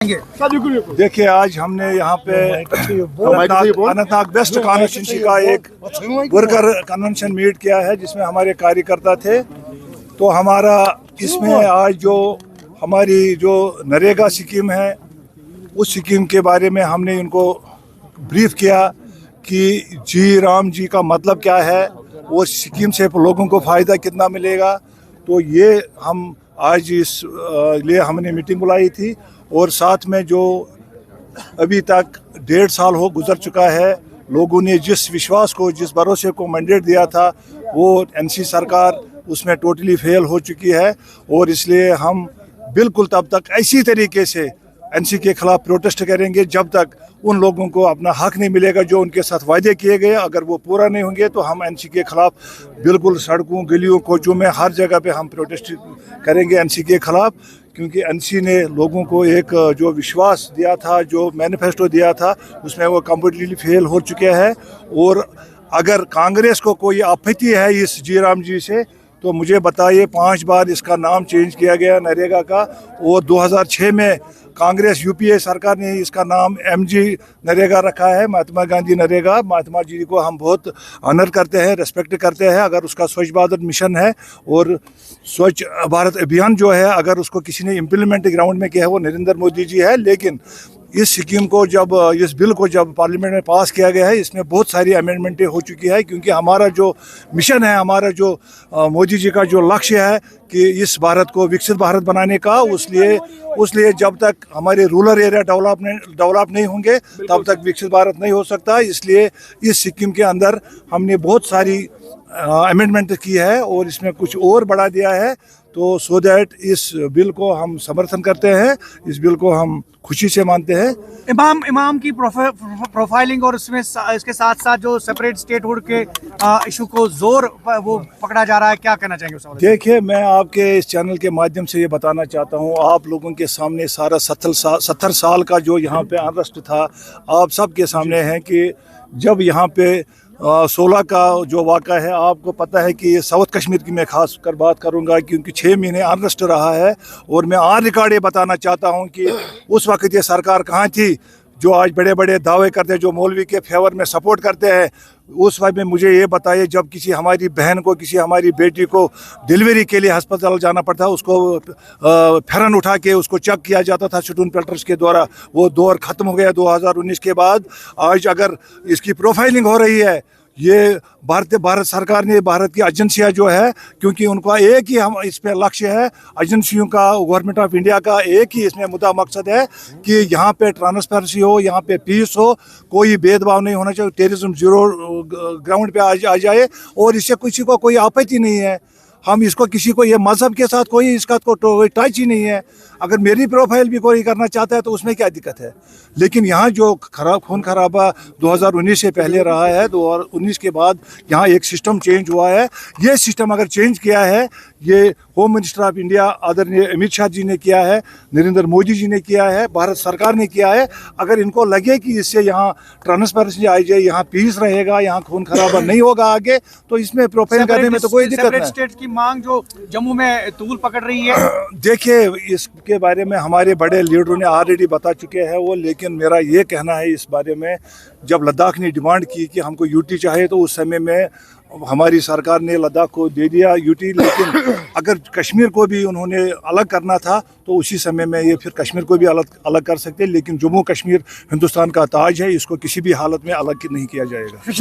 देखिए, आज हमने यहाँ पे अनंतनाग वेस्ट कॉन्स्टिट्यूंसी का एक वर्कर कन्वेंशन मीट किया है जिसमें हमारे कार्यकर्ता थे। तो हमारा इसमें आज जो हमारी जो नरेगा स्कीम है उस स्कीम के बारे में हमने इनको ब्रीफ किया कि जी राम जी का मतलब क्या है, वो स्कीम से लोगों को फ़ायदा कितना मिलेगा। तो ये हम आज इस लिए हमने मीटिंग बुलाई थी। और साथ में जो अभी तक 1.5 साल हो गुजर चुका है, लोगों ने जिस विश्वास को, जिस भरोसे को मैंडेट दिया था, वो एनसी सरकार उसमें टोटली फेल हो चुकी है। और इसलिए हम बिल्कुल तब तक इसी तरीके से एनसी के खिलाफ प्रोटेस्ट करेंगे जब तक उन लोगों को अपना हक नहीं मिलेगा जो उनके साथ वायदे किए गए। अगर वो पूरा नहीं होंगे तो हम एनसी के खिलाफ बिल्कुल सड़कों, गलियों, कोचों में हर जगह पे हम प्रोटेस्ट करेंगे एनसी के खिलाफ। क्योंकि एनसी ने लोगों को एक जो विश्वास दिया था, जो मैनिफेस्टो दिया था, उसमें वो कम्प्लीटली फेल हो चुके हैं। और अगर कांग्रेस को कोई आपत्ति है इस जी राम जी से तो मुझे बताइए, 5 बार इसका नाम चेंज किया गया नरेगा का। और 2006 में कांग्रेस यूपीए सरकार ने इसका नाम एमजी नरेगा रखा है, महात्मा गांधी नरेगा। महात्मा जी को हम बहुत ऑनर करते हैं, रेस्पेक्ट करते हैं। अगर उसका स्वच्छ भारत मिशन है और स्वच्छ भारत अभियान जो है, अगर उसको किसी ने इम्प्लीमेंट ग्राउंड में किया है वो नरेंद्र मोदी जी है। लेकिन इस स्कीम को इस बिल को जब पार्लियामेंट में पास किया गया है, इसमें बहुत सारी अमेंडमेंटें हो चुकी है। क्योंकि हमारा जो मिशन है, हमारा जो मोदी जी का जो लक्ष्य है कि इस भारत को विकसित भारत बनाने का, उसलिए जब तक हमारे रूरल एरिया डेवलप नहीं होंगे तब तक विकसित भारत नहीं हो सकता। इसलिए इस स्कीम के अंदर हमने बहुत सारी अमेंडमेंट की है और इसमें कुछ और बढ़ा दिया है। तो सो दैट इस बिल को हम समर्थन करते हैं, इस बिल को हम खुशी से मानते हैं। इमाम की प्रोफाइलिंग और इसमें इसके साथ साथ जो सेपरेट स्टेटहुड के इशू को जोर वो पकड़ा जा रहा है, क्या कहना चाहेंगे उस बारे में? देखिए, मैं आपके इस चैनल के माध्यम से ये बताना चाहता हूँ, आप लोगों के सामने सारा 70 साल का जो यहाँ पे अनरेस्ट था, आप सब के सामने है कि जब यहाँ पे 16 का जो वाक़ा है, आपको पता है कि साउथ कश्मीर की मैं खास कर बात करूंगा क्योंकि 6 महीने अनरेस्ट रहा है। और मैं ऑन रिकॉर्ड ये बताना चाहता हूं कि उस वक्त ये सरकार कहाँ थी जो आज बड़े बड़े दावे करते हैं, जो मौलवी के फेवर में सपोर्ट करते हैं। उस वक्त में मुझे ये बताइए, जब किसी हमारी बहन को, किसी हमारी बेटी को डिलीवरी के लिए अस्पताल जाना पड़ता, उसको फेरन उठा के उसको चेक किया जाता था शूटिंग पेल्टर्स के द्वारा, वो दौर ख़त्म हो गया 2019 के बाद। आज अगर इसकी प्रोफाइलिंग हो रही है, ये भारत सरकार ने, भारत की एजेंसियां जो है, क्योंकि उनका एक ही हम इसमें लक्ष्य है, एजेंसियों का, गवर्नमेंट ऑफ इंडिया का एक ही इसमें मुद्दा मकसद है कि यहाँ पे ट्रांसपेरेंसी हो, यहाँ पे पीस हो, कोई भेदभाव नहीं होना चाहिए, टेररिज्म जीरो ग्राउंड पे आ जाए। और इससे किसी को कोई आपत्ति नहीं है, हम इसको किसी को, ये मज़हब के साथ कोई इसका कोई टच ही नहीं है। अगर मेरी प्रोफाइल भी कोई करना चाहता है तो उसमें क्या दिक्कत है। लेकिन यहाँ जो खून खराबा 2019 से पहले रहा है, 2019 के बाद यहाँ एक सिस्टम चेंज हुआ है। ये सिस्टम अगर चेंज किया है, ये होम मिनिस्टर ऑफ इंडिया आदरणीय अमित शाह जी ने किया है, नरेंद्र मोदी जी ने किया है, भारत सरकार ने किया है। अगर इनको लगे कि इससे यहाँ ट्रांसपेरेंसी आ जाए, यहाँ पीस रहेगा, यहाँ खून खराबा नहीं होगा आगे, तो इसमें प्रोफाइल करने में तो कोई दिक्कत नहीं। स्टेट की मांग जो जम्मू में तूल पकड़ रही है, देखिए, इसके बारे में हमारे बड़े लीडरों ने ऑलरेडी बता चुके हैं वो। लेकिन मेरा ये कहना है इस बारे में, जब लद्दाख ने डिमांड की कि हमको यूटी चाहिए, तो उस समय में हमारी सरकार ने लद्दाख को दे दिया यूटी। लेकिन अगर कश्मीर को भी उन्होंने अलग करना था तो उसी समय में ये फिर कश्मीर को भी अलग कर सकते। लेकिन जम्मू कश्मीर हिंदुस्तान का ताज है, इसको किसी भी हालत में अलग नहीं किया जाएगा।